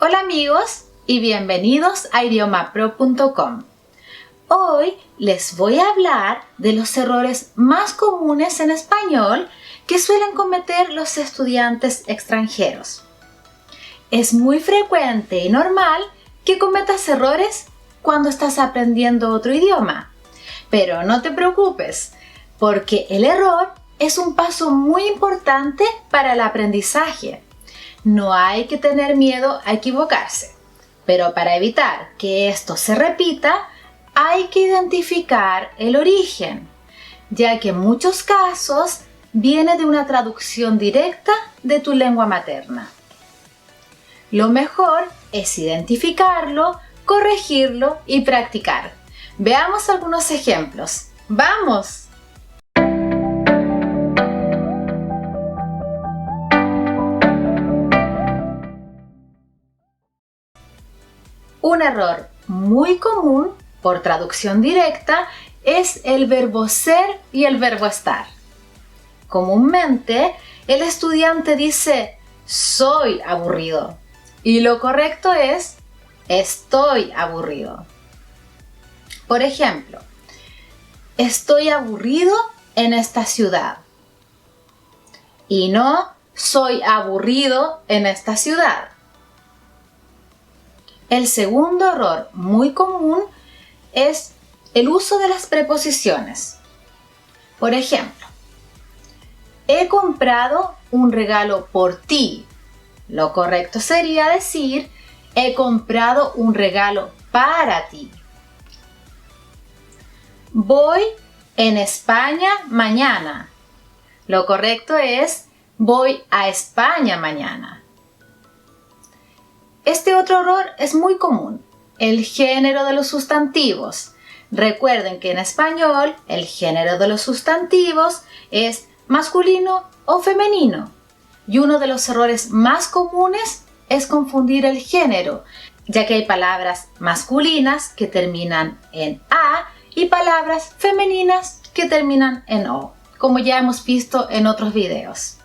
Hola amigos y bienvenidos a idiomapro.com. Hoy les voy a hablar de los errores más comunes en español que suelen cometer los estudiantes extranjeros. Es muy frecuente y normal que cometas errores cuando estás aprendiendo otro idioma. Pero no te preocupes, porque el error es un paso muy importante para el aprendizaje. No hay que tener miedo a equivocarse, pero para evitar que esto se repita, hay que identificar el origen, ya que en muchos casos viene de una traducción directa de tu lengua materna. Lo mejor es identificarlo, corregirlo y practicar. Veamos algunos ejemplos. ¡Vamos! Un error muy común por traducción directa es el verbo ser y el verbo estar. Comúnmente, el estudiante dice soy aburrido y lo correcto es estoy aburrido. Por ejemplo, estoy aburrido en esta ciudad y no soy aburrido en esta ciudad. El segundo error muy común es el uso de las preposiciones. Por ejemplo, he comprado un regalo por ti. Lo correcto sería decir, he comprado un regalo para ti. Voy en España mañana. Lo correcto es, voy a España mañana. Este otro error es muy común, el género de los sustantivos. Recuerden que en español el género de los sustantivos es masculino o femenino. Y uno de los errores más comunes es confundir el género, ya que hay palabras masculinas que terminan en A y palabras femeninas que terminan en O, como ya hemos visto en otros videos.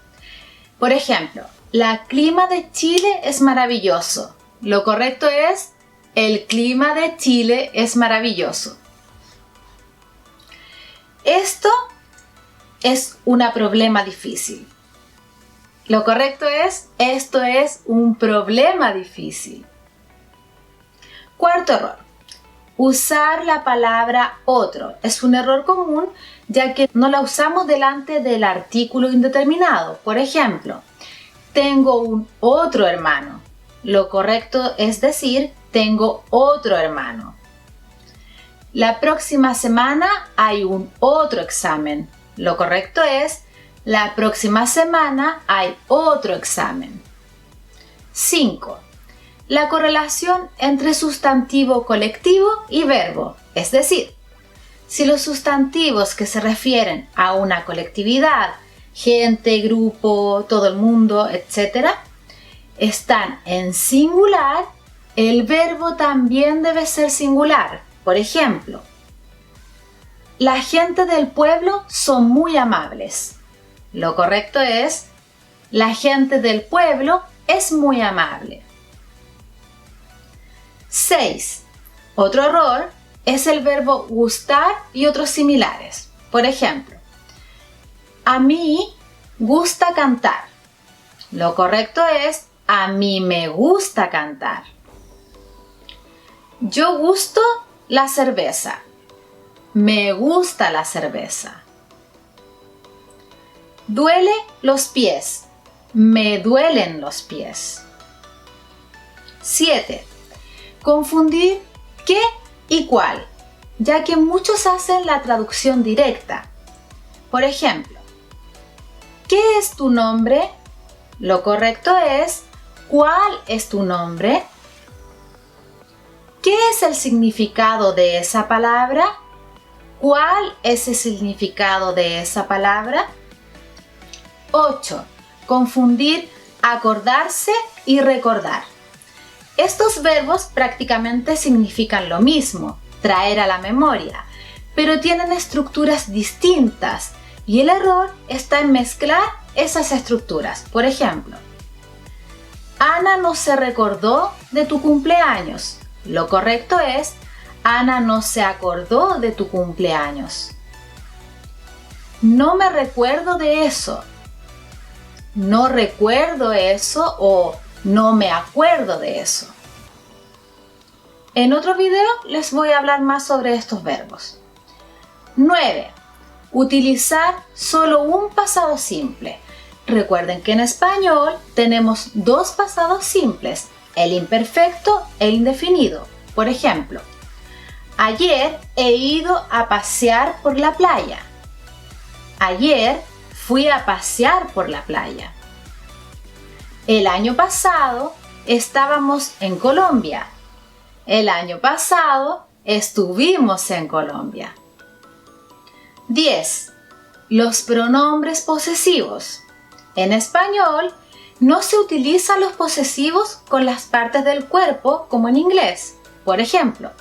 Por ejemplo, el clima de Chile es maravilloso. Lo correcto es, el clima de Chile es maravilloso. Esto es un problema difícil. Lo correcto es, esto es un problema difícil. Cuarto error. Usar la palabra otro. Es un error común ya que no la usamos delante del artículo indeterminado. Por ejemplo, tengo un otro hermano. Lo correcto es decir, tengo otro hermano. La próxima semana hay un otro examen. Lo correcto es, la próxima semana hay otro examen. 5. La correlación entre sustantivo colectivo y verbo. Es decir, si los sustantivos que se refieren a una colectividad, gente, grupo, todo el mundo, etc., están en singular, el verbo también debe ser singular. Por ejemplo, la gente del pueblo son muy amables. Lo correcto es, la gente del pueblo es muy amable. 6. Otro error es el verbo gustar y otros similares. Por ejemplo, a mí gusta cantar. Lo correcto es, a mí me gusta cantar. Yo gusto la cerveza. Me gusta la cerveza. Duele los pies. Me duelen los pies. 7. Confundir qué y cuál, ya que muchos hacen la traducción directa. Por ejemplo, ¿qué es tu nombre? Lo correcto es, ¿cuál es tu nombre? ¿Qué es el significado de esa palabra? ¿Cuál es el significado de esa palabra? 8. Confundir acordarse y recordar. Estos verbos prácticamente significan lo mismo, traer a la memoria, pero tienen estructuras distintas y el error está en mezclar esas estructuras. Por ejemplo, Ana no se recordó de tu cumpleaños. Lo correcto es, Ana no se acordó de tu cumpleaños. No me recuerdo de eso. No recuerdo eso o no me acuerdo de eso. En otro video les voy a hablar más sobre estos verbos. 9. Utilizar solo un pasado simple. Recuerden que en español tenemos dos pasados simples, el imperfecto e indefinido. Por ejemplo, ayer he ido a pasear por la playa. Ayer fui a pasear por la playa. El año pasado estábamos en Colombia. El año pasado estuvimos en Colombia. 10. Los pronombres posesivos. En español, no se utilizan los posesivos con las partes del cuerpo como en inglés. Por ejemplo,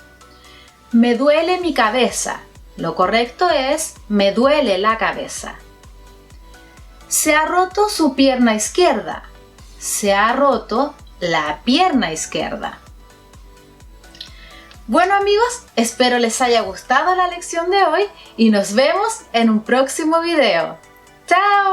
me duele mi cabeza. Lo correcto es, me duele la cabeza. Se ha roto su pierna izquierda. Se ha roto la pierna izquierda. Bueno amigos, espero les haya gustado la lección de hoy y nos vemos en un próximo video. ¡Chao!